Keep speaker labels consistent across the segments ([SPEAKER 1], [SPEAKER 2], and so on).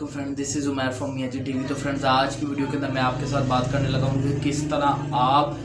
[SPEAKER 1] Welcome friend, this is Umair from MIAN TV. तो friends, आज की वीडियो के अंदर मैं आपके साथ बात करने लगा हूँ कि किस तरह आप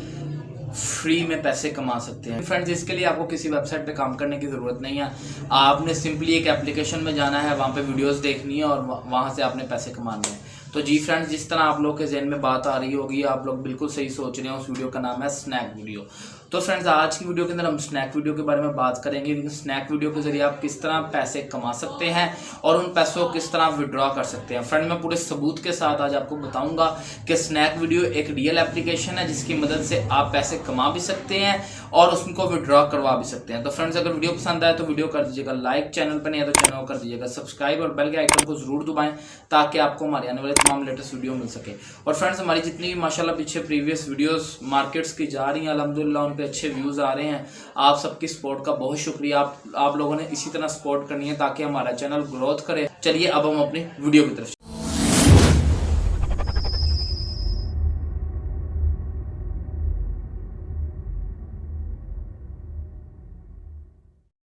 [SPEAKER 1] फ्री में पैसे कमा सकते हैं। फ्रेंड्स, इसके लिए आपको किसी वेबसाइट पे काम करने की ज़रूरत नहीं है। आपने सिंपली एक एप्लीकेशन में जाना है, वहाँ पे वीडियोस देखनी है और वहाँ से आपने पैसे कमाने हैं। तो जी फ्रेंड्स, जिस तरह आप लोग के जहन में बात आ रही होगी, आप लोग बिल्कुल सही सोच रहे हैं। उस वीडियो का नाम है स्नैक वीडियो। तो फ्रेंड्स, आज की वीडियो के अंदर हम स्नैक वीडियो के बारे में बात करेंगे कि स्नैक वीडियो के जरिए आप किस तरह पैसे कमा सकते हैं और उन पैसों को किस तरह विड्रॉ कर सकते हैं। फ्रेंड, मैं पूरे सबूत के साथ आज आपको बताऊंगा कि स्नैक वीडियो एक रियल एप्लीकेशन है जिसकी मदद से आप पैसे कमा भी सकते हैं और उसको विड्रॉ करवा भी सकते हैं। तो फ्रेंड्स, अगर वीडियो पसंद आए तो वीडियो कर दीजिएगा लाइक, चैनल पर नहीं है तो चैनल को कर दीजिएगा सब्सक्राइब और बेल के आइकन को जरूर दबाएं ताकि आपको हमारे आने वाले तमाम लेटेस्ट वीडियो मिल सके। और फ्रेंड्स, हमारी जितनी भी माशाल्लाह पीछे प्रीवियस वीडियोस मार्केट्स की जा रही हैं, अल्हम्दुलिल्लाह उन पे अच्छे व्यूज़ आ रहे हैं। आप सबकी सपोर्ट का बहुत शुक्रिया। आप लोगों ने इसी तरह सपोर्ट करनी है ताकि हमारा चैनल ग्रोथ करे। चलिए अब हम अपनी वीडियो की तरफ।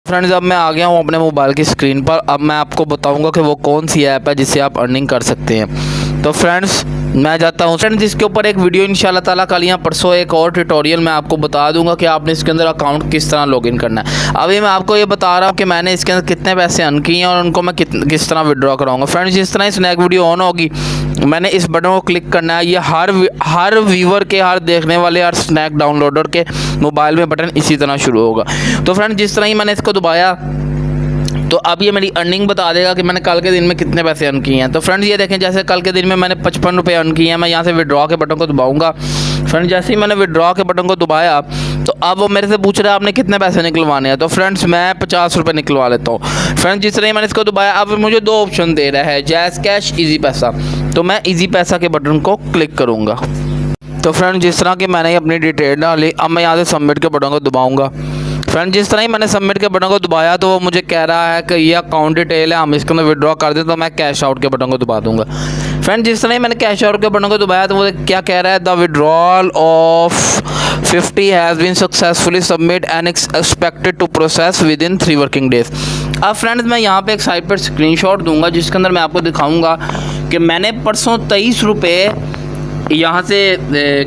[SPEAKER 1] फ्रेंड्स, अब मैं आ गया हूँ अपने मोबाइल की स्क्रीन पर। अब मैं आपको बताऊंगा कि वो कौन सी ऐप है जिससे आप अर्निंग कर सकते हैं। तो फ्रेंड्स, मैं जाता हूँ। फ्रेंड्स, इसके ऊपर एक वीडियो इंशाल्लाह ताला कल या परसों एक और ट्यूटोरियल मैं आपको बता दूंगा कि आपने इसके अंदर अकाउंट किस तरह लॉगिन करना है। अभी मैं आपको ये बता रहा हूँ कि मैंने इसके अंदर कितने पैसे अर्न किए हैं और उनको मैं किस तरह विड्रॉ कराऊंगा। फ्रेंड्स, जिस तरह स्नैक वीडियो ऑन होगी, मैंने इस बटन को क्लिक करना है। ये हर व्यूवर के, हर देखने वाले, हर स्नैक डाउनलोडर के मोबाइल में बटन इसी तरह शुरू होगा। तो फ्रेंड्स, जिस तरह ही मैंने इसको दबाया तो अब ये मेरी अर्निंग बता देगा कि मैंने कल के दिन में कितने पैसे अर्न किए हैं। तो फ्रेंड्स, ये देखें, जैसे कल के दिन में मैंने 55 रुपये अर्न किए हैं। मैं यहाँ से विड्रॉ के बटन को दबाऊंगा। फ्रेंड्स, जैसे ही मैंने विड्रॉ के बटन को दबाया तो अब वो मेरे से पूछ रहा है आपने कितने पैसे निकलवाने हैं। तो फ्रेंड्स, मैं 50 रुपये निकलवा लेता हूँ। फ्रेंड्स, जिस तरह ही मैंने इसको दबाया, अब मुझे दो ऑप्शन दे रहा है, जैज़ कैश, ईजी पैसा। तो मैं ईजी पैसा के बटन को क्लिक करूँगा। तो फ्रेंड्स, जिस तरह की मैंने अपनी डिटेल डाली, अब मैं यहाँ से सबमिट के बटन को दबाऊँगा। फ्रेंड, जिस तरह ही मैंने सबमिट के बटन को दबाया तो वो मुझे कह रहा है कि ये अकाउंट डिटेल है, हम इसके अंदर विड्रॉ कर दें। तो मैं कैश आउट के बटन को दबा दूंगा। फ्रेंड, जिस तरह ही मैंने कैश आउट के बटन को दबाया तो वो क्या कह रहा है, the withdrawal of 50 has been successfully submit and expected to process within 3 working days. अब फ्रेंड्स, मैं यहाँ पे एक साइड पर स्क्रीनशॉट दूंगा जिसके अंदर मैं आपको दिखाऊंगा कि मैंने परसों 23 रुपये यहाँ से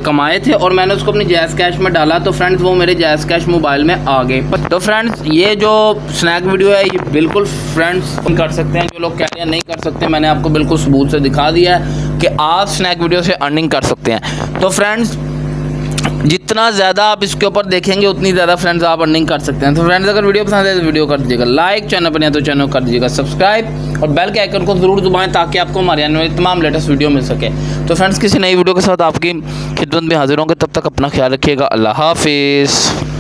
[SPEAKER 1] कमाए थे और मैंने उसको अपनी जैज़ कैश में डाला। तो फ्रेंड्स, वो मेरे जैज़ कैश मोबाइल में आ गए। तो फ्रेंड्स, ये जो स्नैक वीडियो है ये बिल्कुल फ्रेंड्स कर सकते हैं। जो लोग कह रहे हैं नहीं कर सकते, मैंने आपको बिल्कुल सबूत से दिखा दिया है कि आप स्नैक वीडियो से अर्निंग कर सकते हैं। तो फ्रेंड्स, जितना ज़्यादा आप इसके ऊपर देखेंगे उतनी ज़्यादा फ्रेंड्स आप अर्निंग कर सकते हैं। तो फ्रेंड्स, अगर वीडियो पसंद है तो वीडियो कर दीजिएगा लाइक, चैनल पर नहीं है तो चैनल कर दीजिएगा सब्सक्राइब और बेल के आइकन को ज़रूर दबाएं ताकि आपको हमारे आने वाली तमाम लेटेस्ट वीडियो मिल सके। तो फ्रेंड्स, किसी नई वीडियो के साथ आपकी खिदमत में हाजिर होंगे। तब तक अपना ख्याल रखिएगा। अल्लाह हाफिज़।